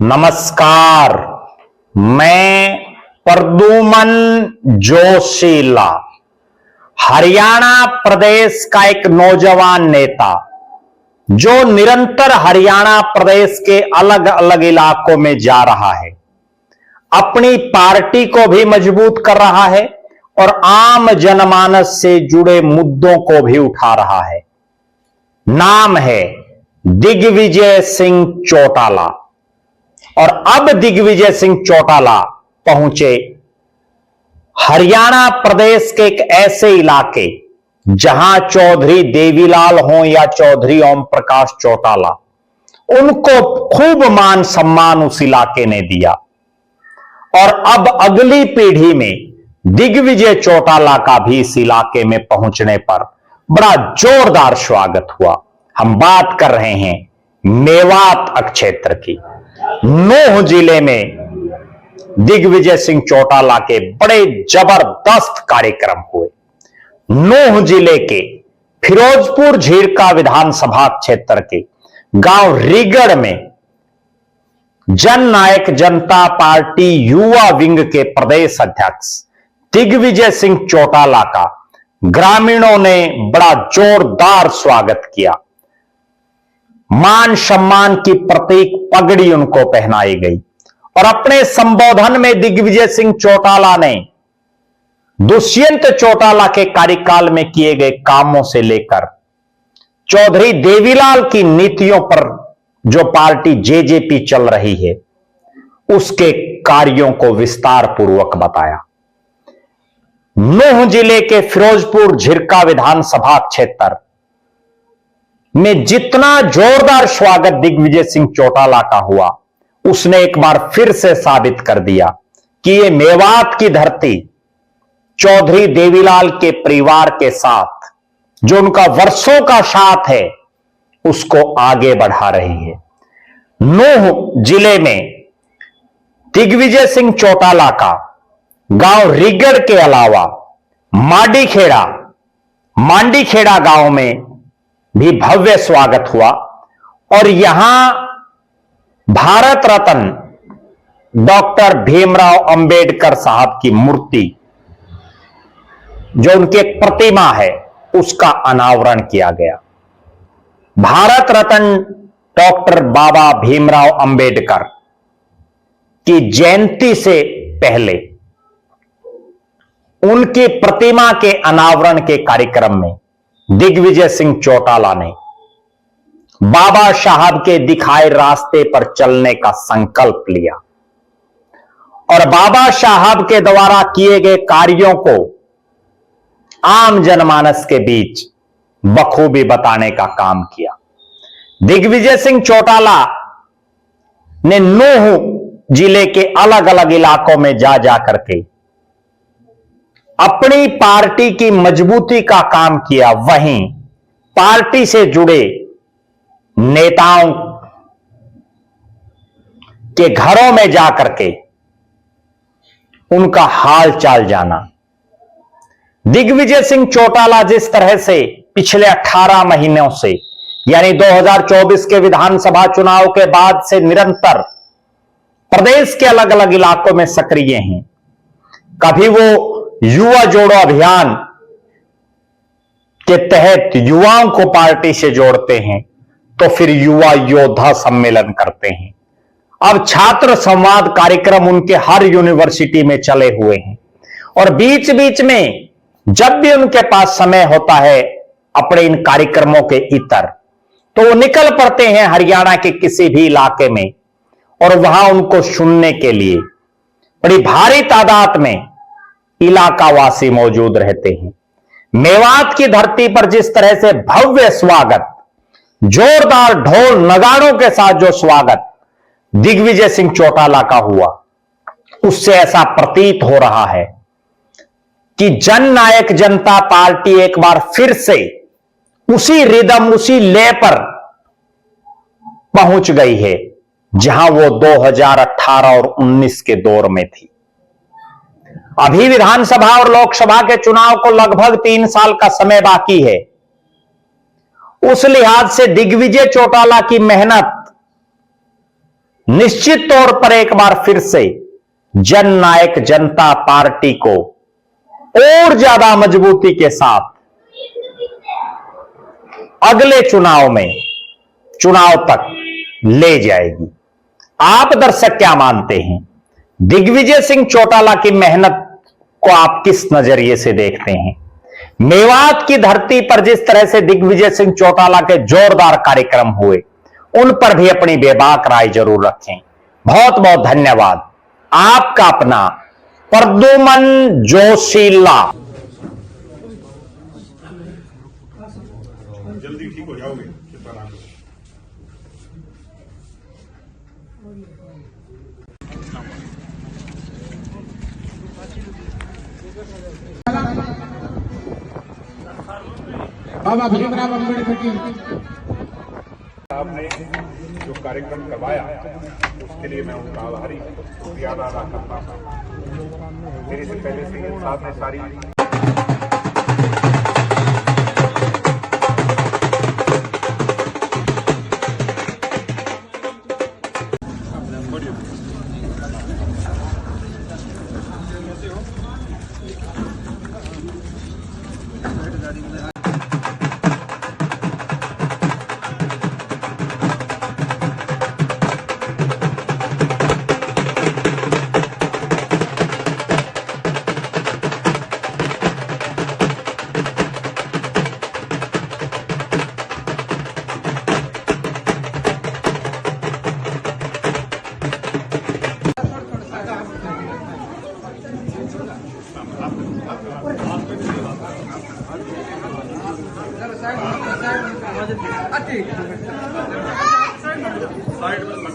नमस्कार। मैं प्रद्युमन जोशीला, हरियाणा प्रदेश का एक नौजवान नेता जो निरंतर हरियाणा प्रदेश के अलग अलग इलाकों में जा रहा है, अपनी पार्टी को भी मजबूत कर रहा है और आम जनमानस से जुड़े मुद्दों को भी उठा रहा है। नाम है दिग्विजय सिंह चौटाला। और अब दिग्विजय सिंह चौटाला पहुंचे हरियाणा प्रदेश के एक ऐसे इलाके जहां चौधरी देवीलाल हो या चौधरी ओम प्रकाश चौटाला, उनको खूब मान सम्मान उस इलाके ने दिया। और अब अगली पीढ़ी में दिग्विजय चौटाला का भी इस इलाके में पहुंचने पर बड़ा जोरदार स्वागत हुआ। हम बात कर रहे हैं मेवात क्षेत्र की। नूंह जिले में दिग्विजय सिंह चौटाला के बड़े जबरदस्त कार्यक्रम हुए। नूंह जिले के फिरोजपुर झीरका विधानसभा क्षेत्र के गांव रीगढ़ में जननायक जनता पार्टी युवा विंग के प्रदेश अध्यक्ष दिग्विजय सिंह चौटाला का ग्रामीणों ने बड़ा जोरदार स्वागत किया। मान सम्मान की प्रतीक पगड़ी उनको पहनाई गई और अपने संबोधन में दिग्विजय सिंह चौटाला ने दुष्यंत चौटाला के कार्यकाल में किए गए कामों से लेकर चौधरी देवीलाल की नीतियों पर जो पार्टी जेजेपी चल रही है, उसके कार्यों को विस्तार पूर्वक बताया। नूंह जिले के फिरोजपुर झिरका विधानसभा क्षेत्र में जितना जोरदार स्वागत दिग्विजय सिंह चौटाला का हुआ, उसने एक बार फिर से साबित कर दिया कि ये मेवात की धरती चौधरी देवीलाल के परिवार के साथ जो उनका वर्षों का साथ है, उसको आगे बढ़ा रही है। नूंह जिले में दिग्विजय सिंह चौटाला का गांव रीगढ़ के अलावा मांडीखेड़ा गांव में भी भव्य स्वागत हुआ। और यहां भारत रत्न डॉक्टर भीमराव अंबेडकर साहब की मूर्ति, जो उनकी एक प्रतिमा है, उसका अनावरण किया गया। भारत रत्न डॉक्टर बाबा भीमराव अंबेडकर की जयंती से पहले उनकी प्रतिमा के अनावरण के कार्यक्रम में दिग्विजय सिंह चौटाला ने बाबा साहब के दिखाए रास्ते पर चलने का संकल्प लिया और बाबा साहब के द्वारा किए गए कार्यों को आम जनमानस के बीच बखूबी बताने का काम किया। दिग्विजय सिंह चौटाला ने नूंह जिले के अलग अलग इलाकों में जा करके अपनी पार्टी की मजबूती का काम किया। वहीं पार्टी से जुड़े नेताओं के घरों में जाकर के उनका हाल चाल जाना। दिग्विजय सिंह चौटाला जिस तरह से पिछले 18 महीनों से, यानी 2024 के विधानसभा चुनाव के बाद से निरंतर प्रदेश के अलग अलग इलाकों में सक्रिय हैं, कभी वो युवा जोड़ो अभियान के तहत युवाओं को पार्टी से जोड़ते हैं, तो फिर युवा योद्धा सम्मेलन करते हैं। अब छात्र संवाद कार्यक्रम उनके हर यूनिवर्सिटी में चले हुए हैं और बीच बीच में जब भी उनके पास समय होता है अपने इन कार्यक्रमों के इतर, तो वो निकल पड़ते हैं हरियाणा के किसी भी इलाके में और वहां उनको सुनने के लिए बड़ी भारी तादाद में इलाकावासी मौजूद रहते हैं। मेवात की धरती पर जिस तरह से भव्य स्वागत, जोरदार ढोल नगाड़ों के साथ जो स्वागत दिग्विजय सिंह चौटाला का हुआ, उससे ऐसा प्रतीत हो रहा है कि जननायक जनता पार्टी एक बार फिर से उसी रिदम, उसी लय पर पहुंच गई है जहां वो 2018 और 19 के दौर में थी। अभी विधानसभा और लोकसभा के चुनाव को लगभग 3 साल का समय बाकी है। उस लिहाज से दिग्विजय चौटाला की मेहनत निश्चित तौर पर एक बार फिर से जननायक जनता पार्टी को और ज्यादा मजबूती के साथ अगले चुनाव तक ले जाएगी। आप दर्शक क्या मानते हैं? दिग्विजय सिंह चौटाला की मेहनत को आप किस नजरिए से देखते हैं? मेवात की धरती पर जिस तरह से दिग्विजय सिंह चौटाला के जोरदार कार्यक्रम हुए, उन पर भी अपनी बेबाक राय जरूर रखें। बहुत बहुत धन्यवाद। आपका अपना प्रद्युमन जोशीला। जल्दी ठीक हो जाओगे। बाबा भीमराव अम्बेडकर की आपने जो कार्यक्रम करवाया उसके लिए मैं उनका आभारी शुक्रिया अदा करता हूँ। मेरे से पहले से साथ में सारी साइड में